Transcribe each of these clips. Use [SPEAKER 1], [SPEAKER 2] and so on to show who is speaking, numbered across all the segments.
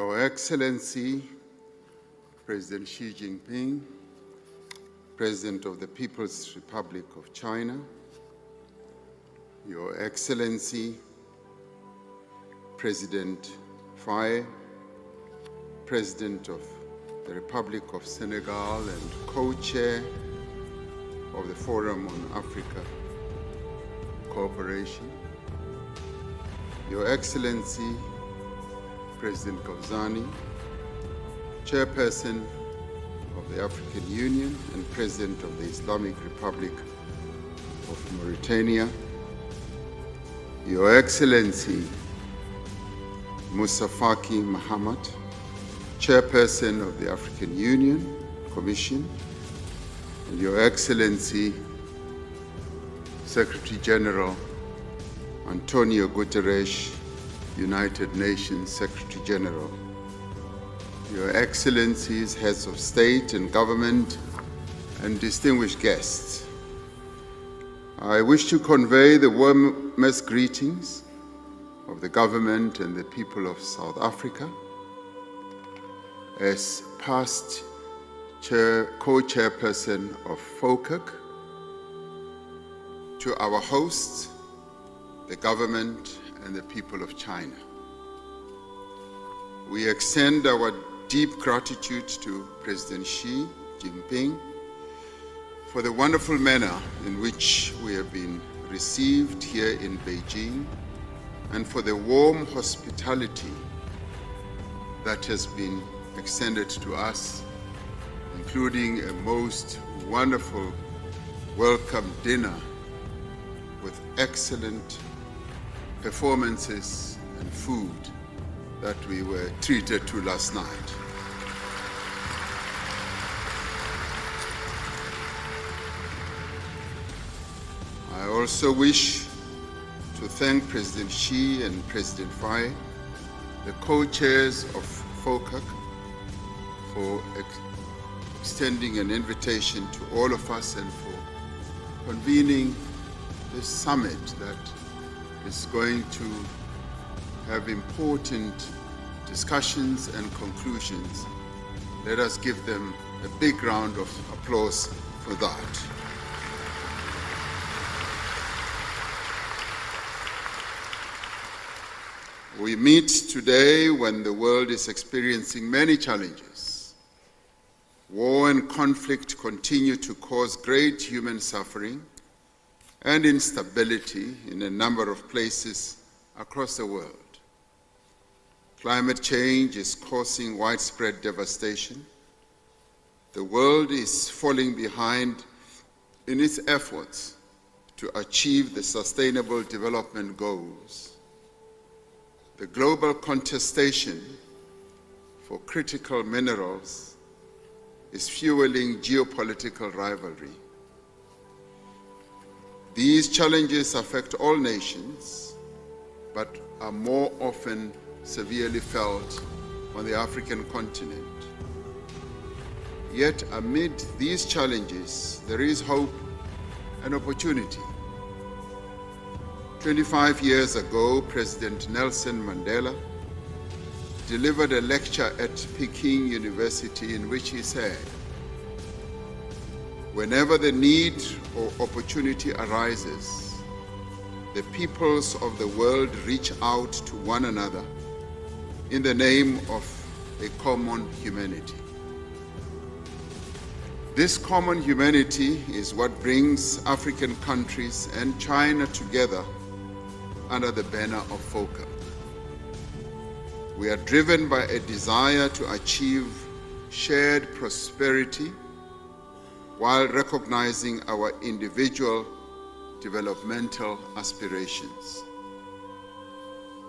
[SPEAKER 1] Your Excellency, President Xi Jinping, President of the People's Republic of China, Your Excellency, President FAYE, President of the Republic of Senegal and co-chair of the Forum on Africa Cooperation, Your Excellency, President Ghazani, Chairperson of the African Union and President of the Islamic Republic of Mauritania, Your Excellency Moussa Faki Mahamat, Chairperson of the African Union Commission, and Your Excellency Secretary General Antonio Guterres, United Nations Secretary General, Your Excellencies, Heads of State and Government, and distinguished guests, I wish to convey the warmest greetings of the government and the people of South Africa as past co-chairperson of FOCAC, to our hosts, the government and the people of China. We extend our deep gratitude to President Xi Jinping for the wonderful manner in which we have been received here in Beijing and for the warm hospitality that has been extended to us, including a most wonderful welcome dinner with excellent performances and food that we were treated to last night. I also wish to thank President Xi and President FAYE, the co-chairs of FOCAC, for extending an invitation to all of us and for convening this summit that is going to have important discussions and conclusions. Let us give them a big round of applause for that. We meet today when the world is experiencing many challenges. War and conflict continue to cause great human suffering and instability in a number of places across the world. Climate change is causing widespread devastation. The world is falling behind in its efforts to achieve the Sustainable Development Goals. The global contestation for critical minerals is fueling geopolitical rivalry. These challenges affect all nations, but are more often severely felt on the African continent. Yet amid these challenges, there is hope and opportunity. 25 years ago, President Nelson Mandela delivered a lecture at Peking University in which he said, "Whenever the need or opportunity arises, the peoples of the world reach out to one another in the name of a common humanity." This common humanity is what brings African countries and China together under the banner of FOCAC. We are driven by a desire to achieve shared prosperity while recognizing our individual developmental aspirations.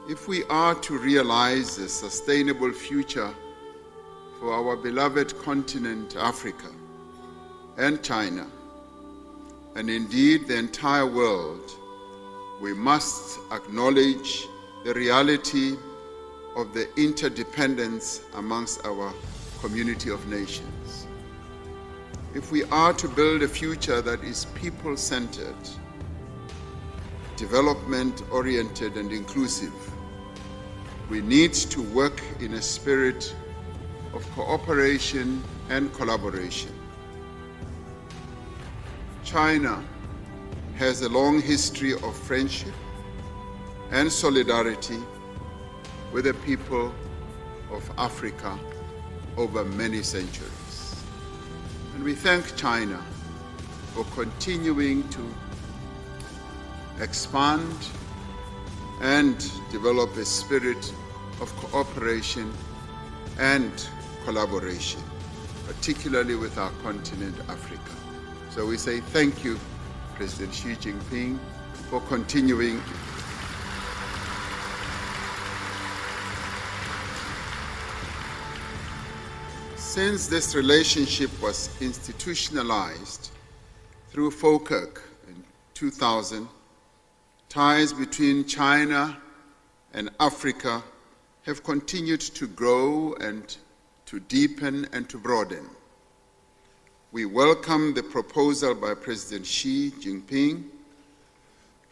[SPEAKER 1] If we are to realize a sustainable future for our beloved continent, Africa, and China, and indeed the entire world, we must acknowledge the reality of the interdependence amongst our community of nations. If we are to build a future that is people-centered, development-oriented and inclusive, we need to work in a spirit of cooperation and collaboration. China has a long history of friendship and solidarity with the people of Africa over many centuries. And we thank China for continuing to expand and develop a spirit of cooperation and collaboration, particularly with our continent, Africa. So we say thank you, President Xi Jinping, for continuing. Since this relationship was institutionalized through FAYE in 2000, ties between China and Africa have continued to grow and to deepen and to broaden. We welcome the proposal by President Xi Jinping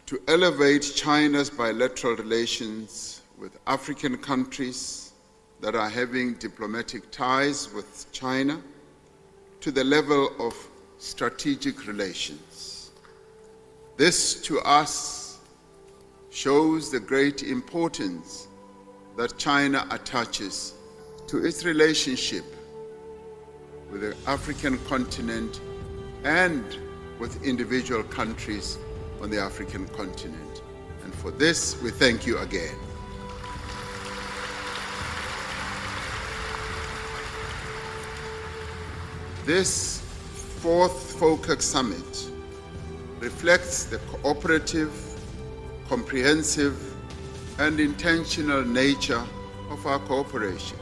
[SPEAKER 1] to elevate China's bilateral relations with African countries that are having diplomatic ties with China to the level of strategic relations. This, to us, shows the great importance that China attaches to its relationship with the African continent and with individual countries on the African continent. And for this, we thank you again. This fourth FAYE summit reflects the cooperative, comprehensive, and intentional nature of our cooperation.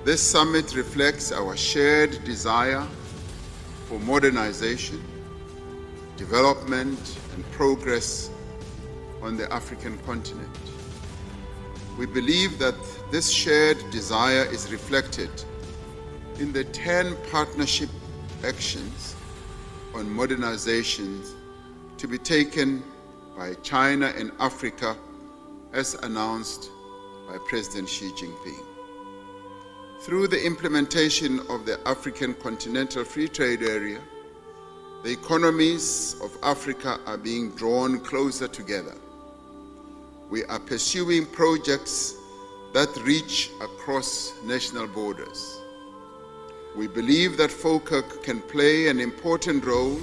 [SPEAKER 1] This summit reflects our shared desire for modernization, development, and progress on the African continent. We believe that this shared desire is reflected in the 10 partnership actions on modernizations to be taken by China and Africa as announced by President Xi Jinping. Through the implementation of the African Continental Free Trade Area, the economies of Africa are being drawn closer together. We are pursuing projects that reach across national borders. We believe that FAYE can play an important role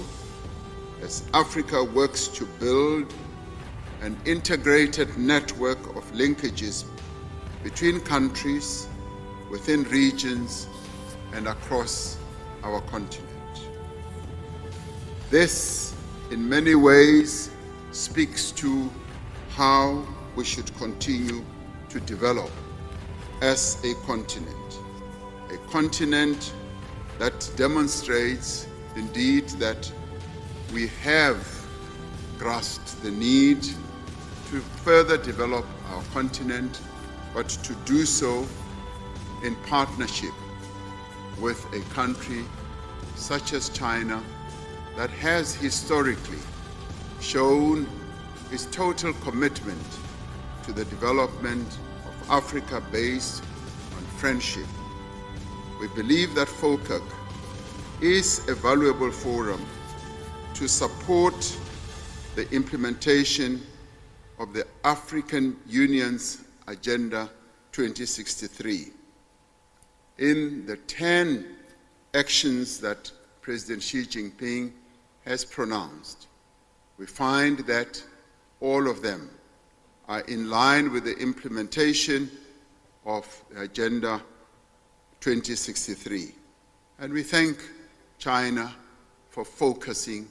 [SPEAKER 1] as Africa works to build an integrated network of linkages between countries, within regions, and across our continent. This, in many ways, speaks to how we should continue to develop as a continent that demonstrates indeed that we have grasped the need to further develop our continent, but to do so in partnership with a country such as China that has historically shown its total commitment to the development of Africa based on friendship. We believe that FAYE is a valuable forum to support the implementation of the African Union's Agenda 2063. In the 10 actions that President Xi Jinping has pronounced, we find that all of them are in line with the implementation of Agenda 2063. And we thank China for focusing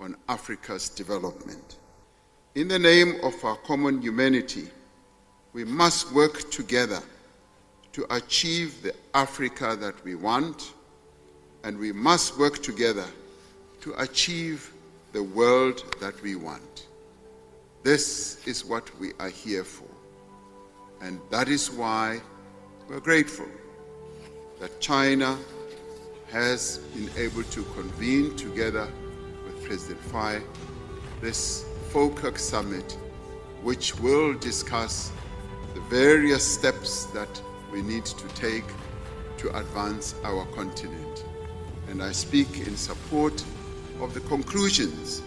[SPEAKER 1] on Africa's development. In the name of our common humanity, we must work together to achieve the Africa that we want, and we must work together to achieve the world that we want. This is what we are here for, and that is why we're grateful that China has been able to convene together with President FAYE this FAYE summit, which will discuss the various steps that we need to take to advance our continent. And I speak in support of the conclusions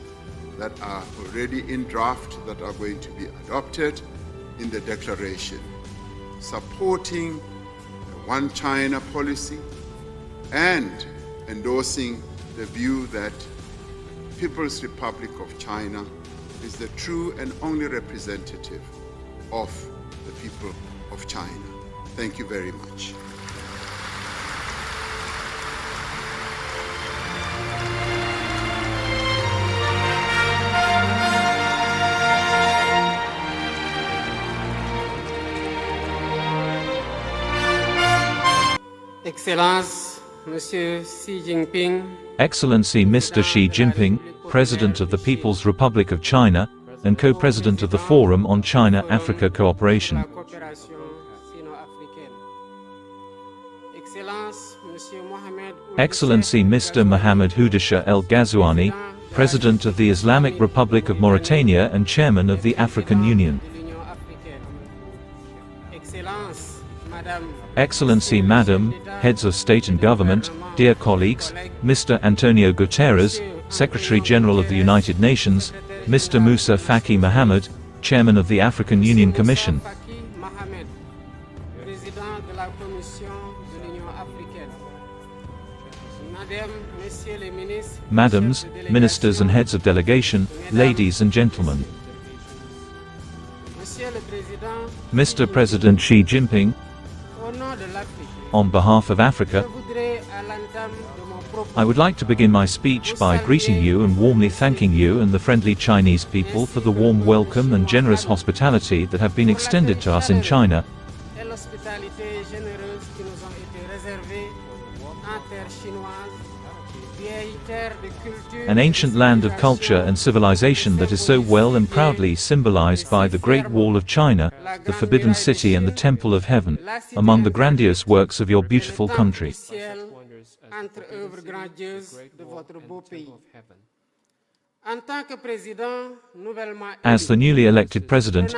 [SPEAKER 1] that are already in draft that are going to be adopted in the declaration, supporting the One China policy and endorsing the view that People's Republic of China is the true and only representative of the people of China. Thank you very much.
[SPEAKER 2] Excellence, Monsieur Xi Jinping.
[SPEAKER 3] Excellency Mr. Xi Jinping, President of the People's Republic of China, and co-president of the Forum on China-Africa Cooperation. Excellency Mr. Mohammed Houdisha El Ghazouani, President of the Islamic Republic of Mauritania and Chairman of the African Union. Excellency Madam, Heads of State and Government, dear colleagues, Mr. Antonio Guterres, Secretary General of the United Nations, Mr. Moussa Faki Mohammed, Chairman of the African Union Commission. Madams, Ministers and Heads of Delegation, ladies and gentlemen. Mr. President Xi Jinping, on behalf of Africa, I would like to begin my speech by greeting you and warmly thanking you and the friendly Chinese people for the warm welcome and generous hospitality that have been extended to us in China. An ancient land of culture and civilization that is so well and proudly symbolized by the Great Wall of China, the Forbidden City and the Temple of Heaven, among the grandiose works of your beautiful country. As the newly elected president,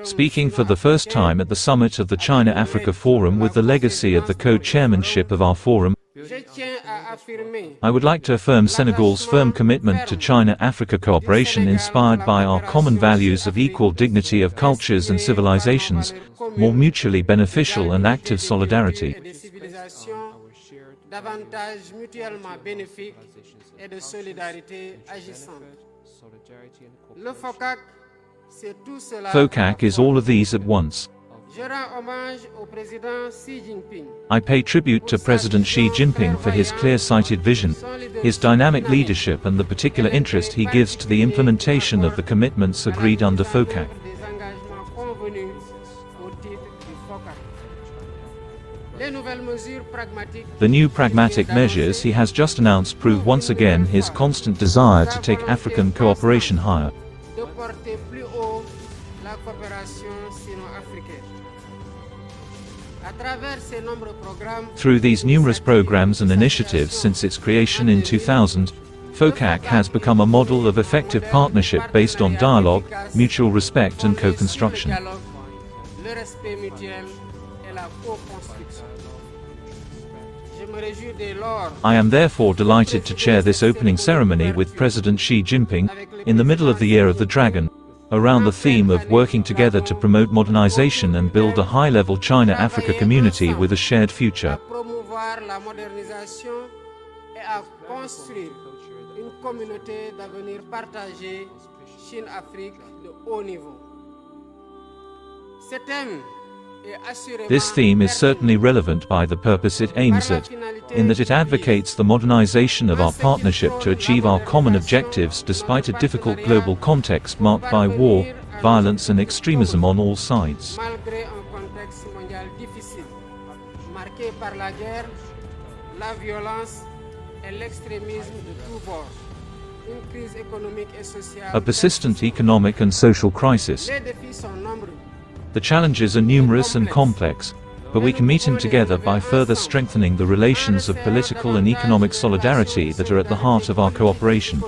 [SPEAKER 3] speaking for the first time at the summit of the China-Africa Forum with the legacy of the co-chairmanship of our forum, I would like to affirm Senegal's firm commitment to China-Africa cooperation inspired by our common values of equal dignity of cultures and civilizations, more mutually beneficial and active solidarity.
[SPEAKER 2] Davantage mutuellement bénéfique et de solidarité agissante. Le FOCAC, c'est tout cela.
[SPEAKER 3] FOCAC is all of these at once.
[SPEAKER 2] Je rends hommage au président Xi Jinping.
[SPEAKER 3] I pay tribute to President Xi Jinping for his clear-sighted vision, his dynamic leadership and the particular interest he gives to the implementation of the commitments agreed under FOCAC. The new pragmatic measures he has just announced prove once again his constant desire to take African cooperation higher. Through these numerous programs and initiatives since its creation in 2000, FOCAC has become a model of effective partnership based on dialogue, mutual respect and co-construction. I am therefore delighted to chair this opening ceremony with President Xi Jinping, in the middle of the Year of the Dragon, around the theme of working together to promote modernization and build a high-level China-Africa community with a shared future. This theme is certainly relevant by the purpose it aims at, in that it advocates the modernization of our partnership to achieve our common objectives despite a difficult global context marked by war, violence and extremism on all sides. A persistent economic and social crisis. The challenges are numerous and complex, but we can meet them together by further strengthening the relations of political and economic solidarity that are at the heart of our cooperation.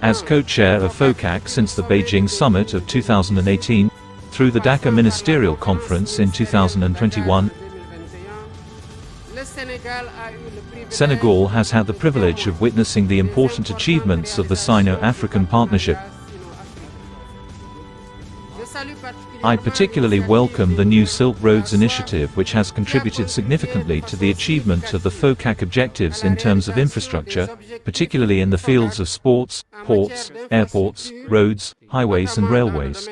[SPEAKER 3] as co-chair of FOCAC since the Beijing Summit of 2018, through the Dhaka Ministerial Conference in 2021, Senegal has had the privilege of witnessing the important achievements of the Sino-African Partnership. I particularly welcome the new Silk Roads initiative, which has contributed significantly to the achievement of the FOCAC objectives in terms of infrastructure, particularly in the fields of sports, ports, airports, roads, highways and railways.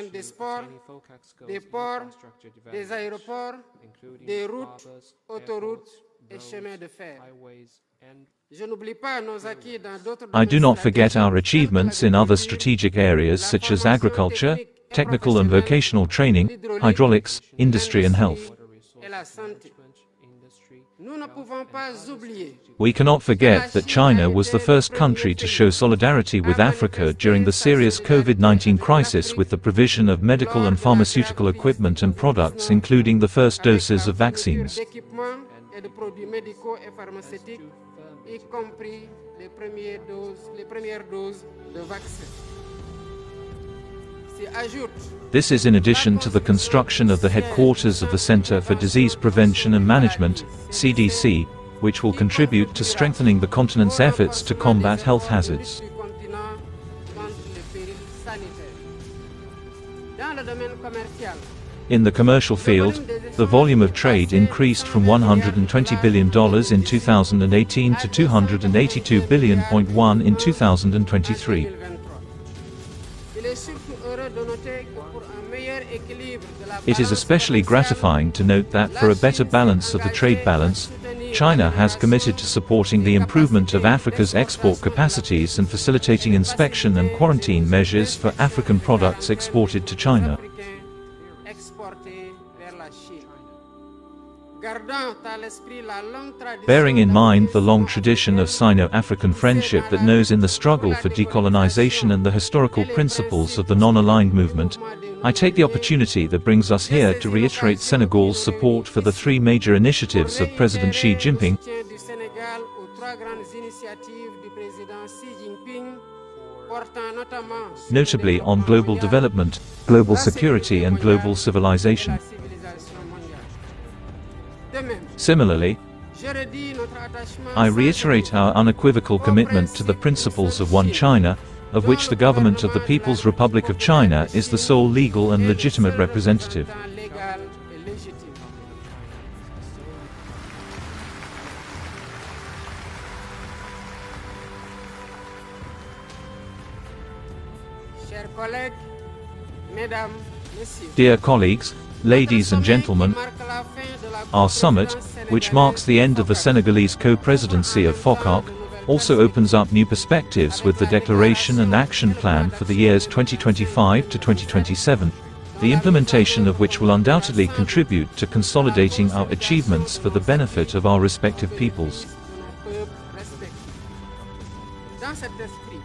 [SPEAKER 3] I do not forget our achievements in other strategic areas such as agriculture, technical and vocational training, hydraulics, industry and health. We cannot forget that China was the first country to show solidarity with Africa during the serious COVID-19 crisis with the provision of medical and pharmaceutical equipment and products, including the first doses of vaccines. This is in addition to the construction of the headquarters of the Center for Disease Prevention and Management, CDC, which will contribute to strengthening the continent's efforts to combat health hazards. In the commercial field, the volume of trade increased from $120 billion in 2018 to $282.1 billion in 2023. It is especially gratifying to note that for a better balance of the trade balance, China has committed to supporting the improvement of Africa's export capacities and facilitating inspection and quarantine measures for African products exported to China. Bearing in mind the long tradition of Sino-African friendship that knows in the struggle for decolonization and the historical principles of the non-aligned movement, I take the opportunity that brings us here to reiterate Senegal's support for the three major initiatives of President Xi Jinping, notably on global development, global security and global civilization. Similarly, I reiterate our unequivocal commitment to the principles of One China, of which the government of the People's Republic of China is the sole legal and legitimate representative. Dear colleagues, ladies and gentlemen, our summit, which marks the end of the Senegalese co-presidency of FOCAC, also opens up new perspectives with the declaration and action plan for the years 2025 to 2027, the implementation of which will undoubtedly contribute to consolidating our achievements for the benefit of our respective peoples.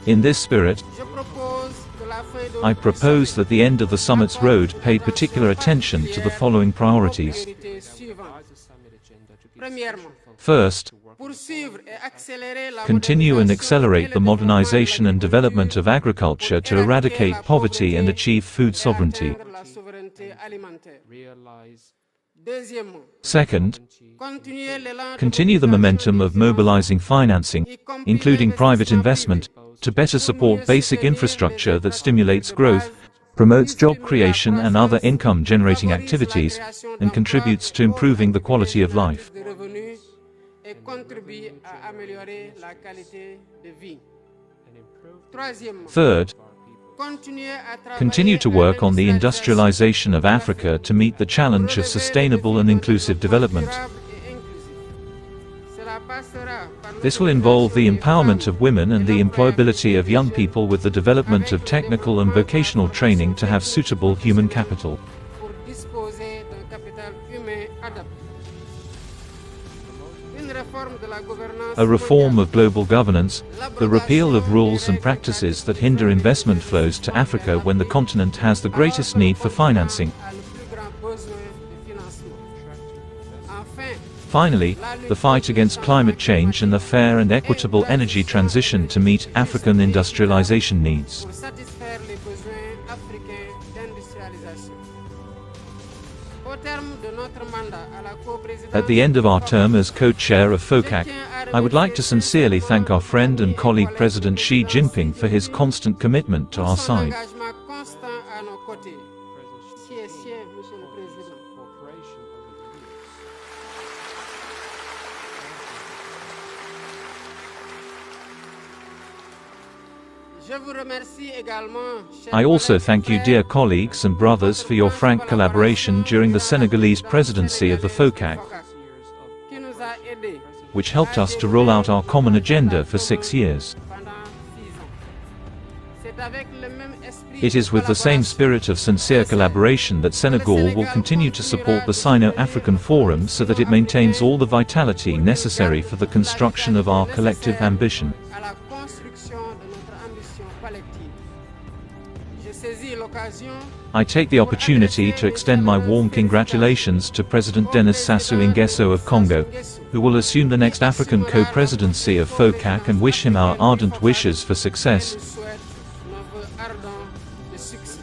[SPEAKER 3] In this spirit, I propose that the end of the summit's road pay particular attention to the following priorities. First, continue and accelerate the modernization and development of agriculture to eradicate poverty and achieve food sovereignty. Second, continue the momentum of mobilizing financing, including private investment, to better support basic infrastructure that stimulates growth, promotes job creation and other income-generating activities, and contributes to improving the quality of life. Third, continue to work on the industrialization of Africa to meet the challenge of sustainable and inclusive development. This will involve the empowerment of women and the employability of young people with the development of technical and vocational training to have suitable human capital. A reform of global governance, the repeal of rules and practices that hinder investment flows to Africa when the continent has the greatest need for financing. Finally, the fight against climate change and the fair and equitable energy transition to meet African industrialization needs.
[SPEAKER 2] pour satisfaire les besoins africains d'industrialisation. Au terme de notre mandat à la coprésidence,
[SPEAKER 3] At the end of our term as co-chair of FOCAC, I would like to sincerely thank our friend and colleague President Xi Jinping for his constant commitment to our
[SPEAKER 2] son
[SPEAKER 3] side.
[SPEAKER 2] engagement constant à nos côtés. Monsieur le Président. Je vous remercie également, chers
[SPEAKER 3] I also
[SPEAKER 2] collègues
[SPEAKER 3] thank you,
[SPEAKER 2] frères,
[SPEAKER 3] dear colleagues and brothers, for your frank collaboration during the Senegalese presidency of the FOCAC,
[SPEAKER 2] qui nous a aidés
[SPEAKER 3] which helped us to roll out our common agenda for 6 years.
[SPEAKER 2] pendant 6 ans. C'est avec le même esprit
[SPEAKER 3] It is with the same spirit of sincere collaboration that Senegal will continue to support the Sino-African Forum so that it maintains all the vitality necessary for the construction of our collective ambition.
[SPEAKER 2] à la construction de notre ambition collective. Je saisis l'occasion
[SPEAKER 3] I take the opportunity to extend my warm congratulations to President Denis Sassou Nguesso of Congo, who will assume the next African co-presidency of FOCAC, and wish him our ardent wishes for success.
[SPEAKER 2] nous souhaite nos vœux ardents de succès.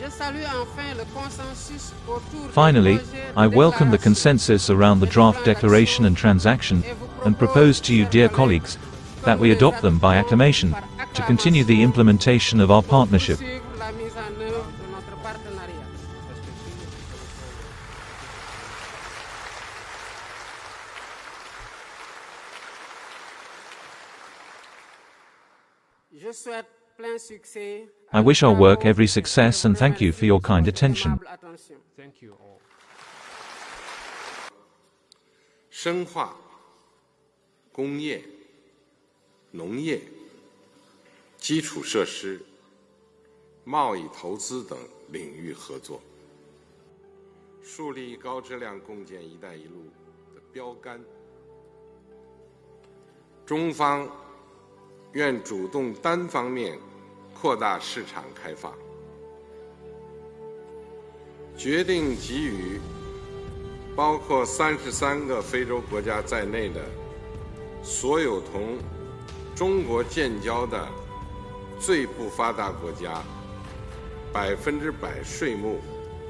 [SPEAKER 2] Je salue enfin le consensus autour du
[SPEAKER 3] Finally,
[SPEAKER 2] projet
[SPEAKER 3] I
[SPEAKER 2] de
[SPEAKER 3] welcome the
[SPEAKER 2] déclaration
[SPEAKER 3] consensus around the draft declaration and transaction, and propose to you, dear colleagues, that we adopt them by acclamation, to continue the implementation of our partnership.
[SPEAKER 2] poursuivre la mise en œuvre de notre partenariat. Je souhaite plein succès.
[SPEAKER 3] I wish our work every success and thank you for your kind attention.
[SPEAKER 2] Attention.
[SPEAKER 4] Thank you all.
[SPEAKER 5] 深化工业、农业、基础设施、贸易投资等领域合作，树立高质量共建“一带一路”的标杆。中方愿主动单方面扩大市场开放，决定给予包括33个非洲国家在内的所有同中国建交的最不发达国家100%税目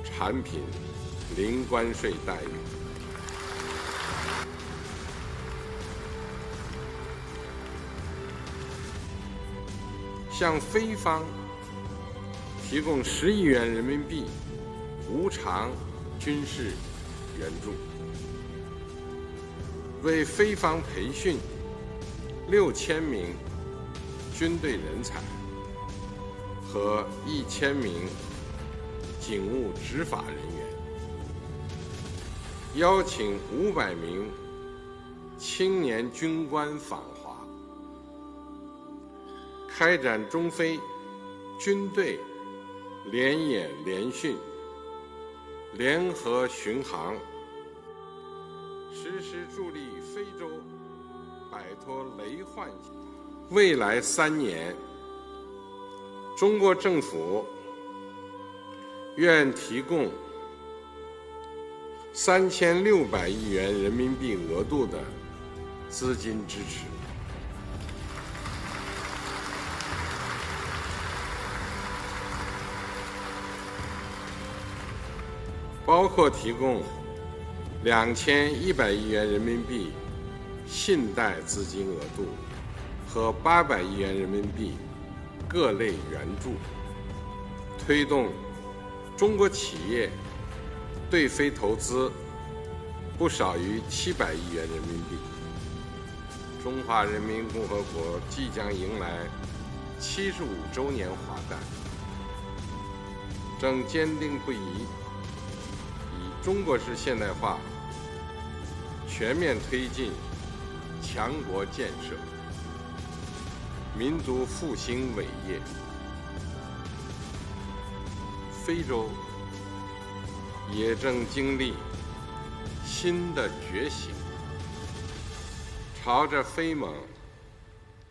[SPEAKER 5] 产品零关税待遇。向非方提供10亿元人民币无偿军事援助，为非方培训6000名军队人才和1000名警务执法人员，邀请500名青年军官访华，开展中非军队联演联训、联合巡航，实施助力非洲摆脱雷患。未来3年，中国政府愿提供3600亿元人民币额度的资金支持，包括提供2100亿元人民币信贷资金额度和800亿元人民币各类援助，推动中国企业对非投资不少于700亿元人民币。中华人民共和国即将迎来75周年华诞，正坚定不移以中国式现代化全面推进强国建设、民族复兴伟业。非洲也正经历新的觉醒，朝着非盟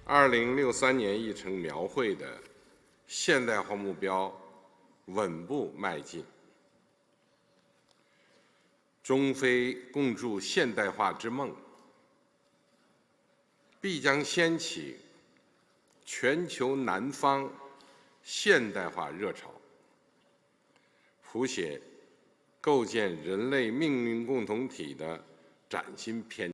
[SPEAKER 5] 2063年议程描绘的现代化目标稳步迈进。中非共筑现代化之梦，必将掀起全球南方现代化热潮，谱写构建人类命运共同体的崭新篇。